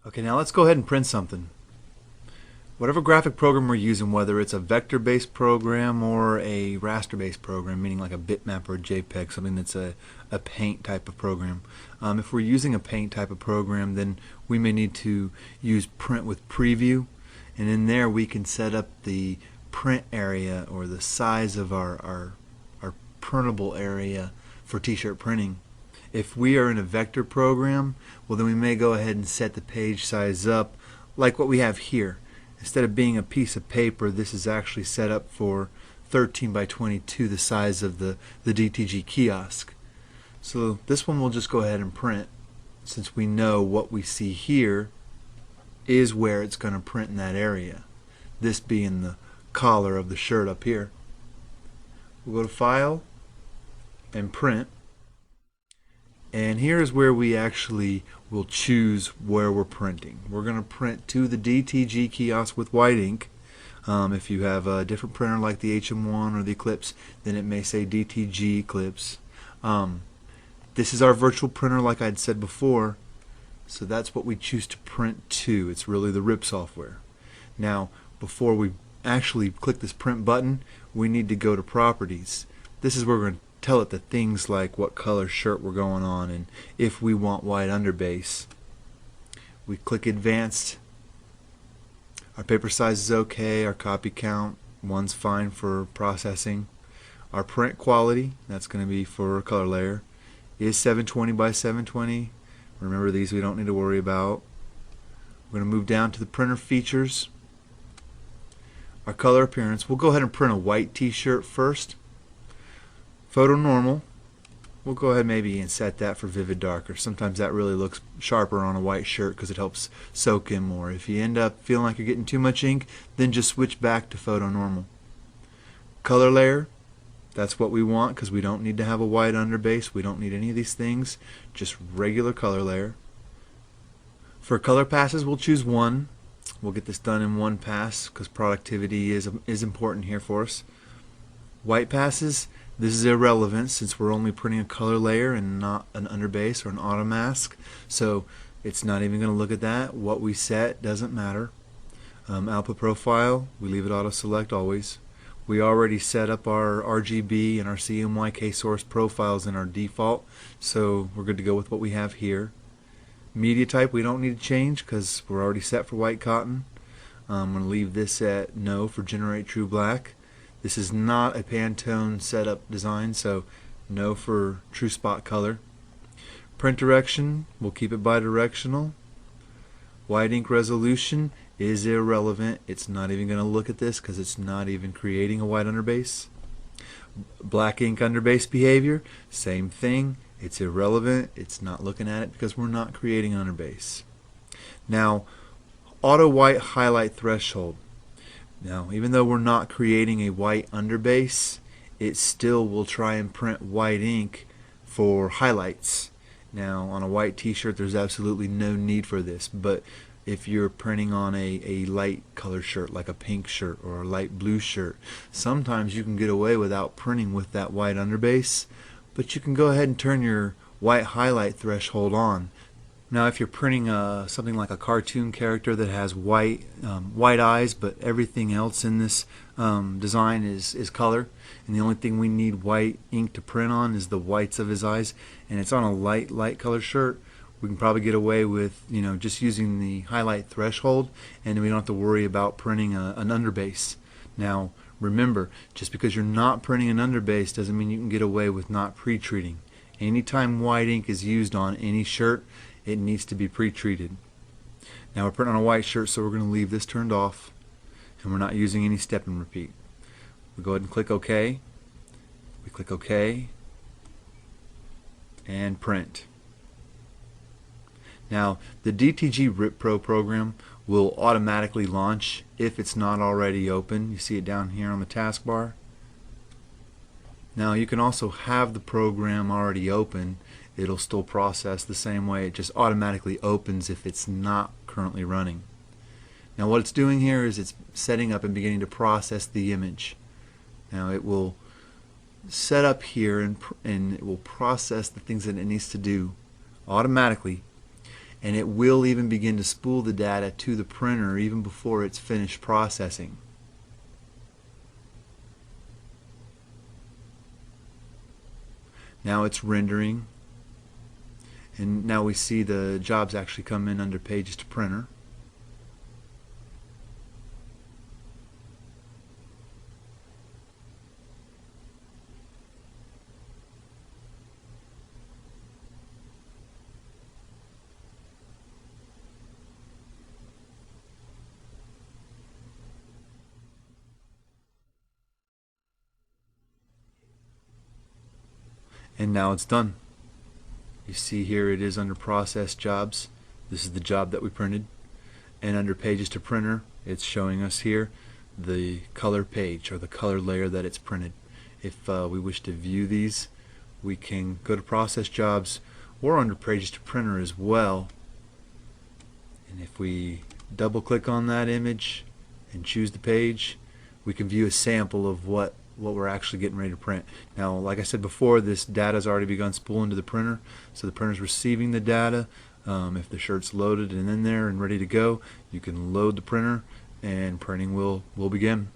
Okay, now let's go ahead and print something. Whatever graphic program we're using, whether it's a vector-based program or a raster-based program, meaning like a bitmap or a JPEG, something that's a paint type of program. If we're using a paint type of program, then we may need to use print with preview, and in there we can set up the print area or the size of our printable area for t-shirt printing. If we are in a vector program, well, then we may go ahead and set the page size up like what we have here. Instead of being a piece of paper, this is actually set up for 13 by 22, the size of the DTG kiosk. So this one we'll just go ahead and print, since we know what we see here is where it's going to print in that area, this being the collar of the shirt up here. We'll go to File and Print, and here's where we actually will choose where we're printing. We're going to print to the DTG kiosk with white ink. If you have a different printer like the HM1 or the Eclipse, then it may say DTG Eclipse. This is our virtual printer, like I'd said before, so that's what we choose to print to. It's really the RIP software. Now, before we actually click this print button, we need to go to Properties. This is where we're going to tell it the things like what color shirt we're going on, and if we want white underbase. We click Advanced. Our paper size is okay. Our copy count, 1's fine for processing. Our print quality, that's going to be for color layer, is 720 by 720. Remember, these we don't need to worry about. We're going to move down to the printer features. Our color appearance, we'll go ahead and print a white t-shirt first. Photo normal, we'll go ahead maybe and set that for vivid darker. Sometimes that really looks sharper on a white shirt because it helps soak in more. If you end up feeling like you're getting too much ink, then just switch back to photo normal. Color layer, that's what we want because we don't need to have a white underbase. We don't need any of these things, just regular color layer. For color passes, we'll choose 1. We'll get this done in 1 pass because productivity is important here for us. White passes, this is irrelevant since we're only printing a color layer and not an underbase or an auto mask, so it's not even going to look at that. What we set doesn't matter. Output profile, we leave it auto select always. We already set up our RGB and our CMYK source profiles in our default, so we're good to go with what we have here. Media type we don't need to change because we're already set for white cotton. I'm going to leave this at no for generate true black. This is not a Pantone setup design, so no for true spot color. Print direction, we'll keep it bidirectional. White ink resolution is irrelevant. It's not even going to look at this because it's not even creating a white underbase. Black ink underbase behavior, same thing. It's irrelevant. It's not looking at it because we're not creating an underbase. Now, auto white highlight threshold. Now, even though we're not creating a white underbase, it still will try and print white ink for highlights. Now, on a white t-shirt, there's absolutely no need for this, but if you're printing on a light color shirt, like a pink shirt or a light blue shirt, sometimes you can get away without printing with that white underbase, but you can go ahead and turn your white highlight threshold on. Now, if you're printing something like a cartoon character that has white eyes, but everything else in this design is color, and the only thing we need white ink to print on is the whites of his eyes, and it's on a light color shirt, we can probably get away with just using the highlight threshold, and we don't have to worry about printing an underbase. Now, remember, just because you're not printing an underbase doesn't mean you can get away with not pre-treating. Anytime white ink is used on any shirt, it needs to be pre-treated. Now we're printing on a white shirt, so we're going to leave this turned off, and we're not using any step and repeat. We go ahead and click OK. We click OK and print. Now the DTG RIP Pro program will automatically launch if it's not already open. You see it down here on the taskbar. Now you can also have the program already open. It'll still process the same way. It just automatically opens if it's not currently running. Now what it's doing here is it's setting up and beginning to process the image. Now it will set up here and it will process the things that it needs to do automatically, and it will even begin to spool the data to the printer even before it's finished processing. Now it's rendering, and now we see the jobs actually come in under Pages to Printer. And now it's done. You see here it is under Process Jobs. This is the job that we printed. And under Pages to Printer, it's showing us here the color page or the color layer that it's printed. If we wish to view these, we can go to Process Jobs or under Pages to Printer as well. And if we double click on that image and choose the page, we can view a sample of what we're actually getting ready to print. Now, like I said before, this data has already begun spooling to the printer, so the printer's receiving the data. If the shirt's loaded and in there and ready to go, you can load the printer and printing will begin.